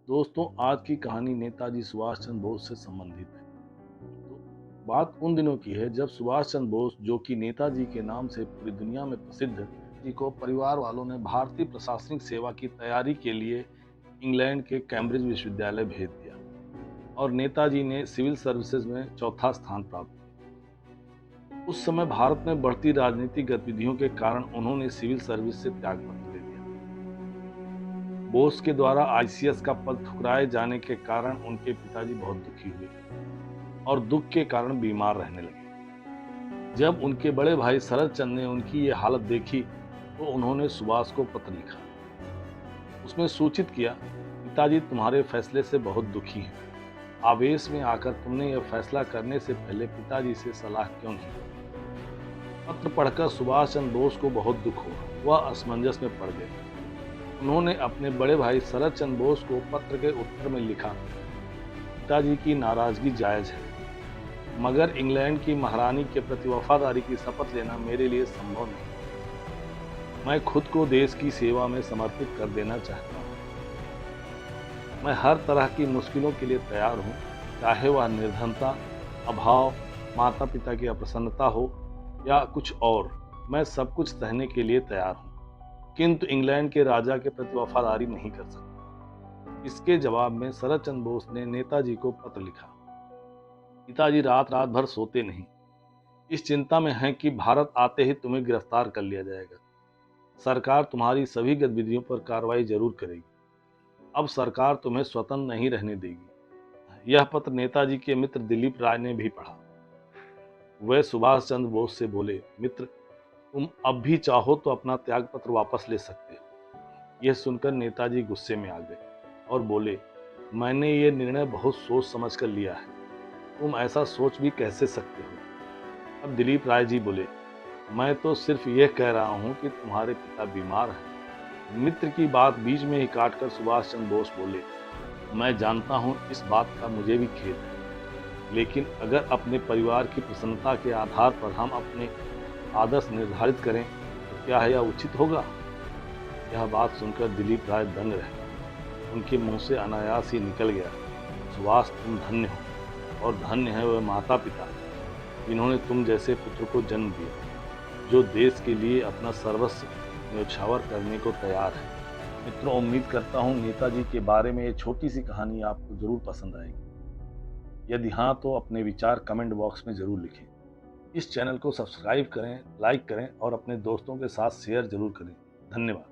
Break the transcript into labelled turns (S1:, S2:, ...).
S1: दोस्तों, आज की कहानी नेताजी सुभाष चंद्र बोस से संबंधित है। तो बात उन दिनों की है जब सुभाष चंद्र बोस, जो कि नेताजी के नाम से पूरी दुनिया में प्रसिद्ध है, जी को परिवार वालों ने भारतीय प्रशासनिक सेवा की तैयारी के लिए इंग्लैंड के कैम्ब्रिज विश्वविद्यालय भेज दिया और नेताजी ने सिविल सर्विसेज में चौथा स्थान प्राप्त किया। उस समय भारत में बढ़ती राजनीतिक गतिविधियों के कारण उन्होंने सिविल सर्विस से त्यागपत्र दे दिया। बोस के द्वारा आईसीएस का पद ठुकराए जाने के कारण उनके पिताजी बहुत दुखी हुए और दुख के कारण बीमार रहने लगे। जब उनके बड़े भाई शरद चंद्र ने उनकी ये हालत देखी तो उन्होंने सुभाष को पत्र लिखा। उसमें सूचित किया, पिताजी तुम्हारे फैसले से बहुत दुखी हैं। आवेश में आकर तुमने यह फैसला करने से पहले पिताजी से सलाह क्यों नहीं? पत्र पढ़कर सुभाष चंद्र बोस को बहुत दुख हुआ। वह असमंजस में पड़ गए। उन्होंने अपने बड़े भाई शरद चंद्र बोस को पत्र के उत्तर में लिखा, पिताजी की नाराजगी जायज है, मगर इंग्लैंड की महारानी के प्रति वफादारी की शपथ लेना मेरे लिए संभव नहीं। मैं खुद को देश की सेवा में समर्पित कर देना चाहता हूँ। मैं हर तरह की मुश्किलों के लिए तैयार हूँ, चाहे वह निर्धनता, अभाव, माता पिता की अप्रसन्नता हो या कुछ और। मैं सब कुछ सहने के लिए तैयार हूँ, किंतु इंग्लैंड के राजा के प्रति वफादारी नहीं कर सकता। इसके जवाब में शरद चंद्र बोस ने नेताजी को पत्र लिखा। पिताजी रात रात भर सोते नहीं, इस चिंता में हैं कि भारत आते ही तुम्हें गिरफ्तार कर लिया जाएगा। सरकार तुम्हारी सभी गतिविधियों पर कार्रवाई जरूर करेगी। अब सरकार तुम्हें स्वतंत्र नहीं रहने देगी। यह पत्र नेताजी के मित्र दिलीप राय ने भी पढ़ा। वह सुभाष चंद्र बोस से बोले, मित्र, तुम अब भी चाहो तो अपना त्याग पत्र वापस ले सकते हो। यह सुनकर नेताजी गुस्से में आ गए और बोले, मैंने ये निर्णय बहुत सोच समझ कर लिया है। तुम ऐसा सोच भी कैसे सकते हो? अब दिलीप राय जी बोले, मैं तो सिर्फ यह कह रहा हूं कि तुम्हारे पिता बीमार हैं। मित्र की बात बीच में ही काटकर सुभाष चंद्र बोस बोले, मैं जानता हूं इस बात का मुझे भी खेद है, लेकिन अगर अपने परिवार की प्रसन्नता के आधार पर हम अपने आदर्श निर्धारित करें तो क्या यह उचित होगा? यह बात सुनकर दिलीप राय दंग रहे। उनके मुंह से अनायास ही निकल गया, सुभाष, तुम धन्य हो और धन्य है वह माता पिता जिन्होंने तुम जैसे पुत्र को जन्म दिया, जो देश के लिए अपना सर्वस्व न्यौछावर करने को तैयार है। मित्रों, उम्मीद करता हूँ नेताजी के बारे में ये छोटी सी कहानी आपको जरूर पसंद आएगी। यदि हाँ तो अपने विचार कमेंट बॉक्स में जरूर लिखें। इस चैनल को सब्सक्राइब करें, लाइक करें और अपने दोस्तों के साथ शेयर जरूर करें। धन्यवाद।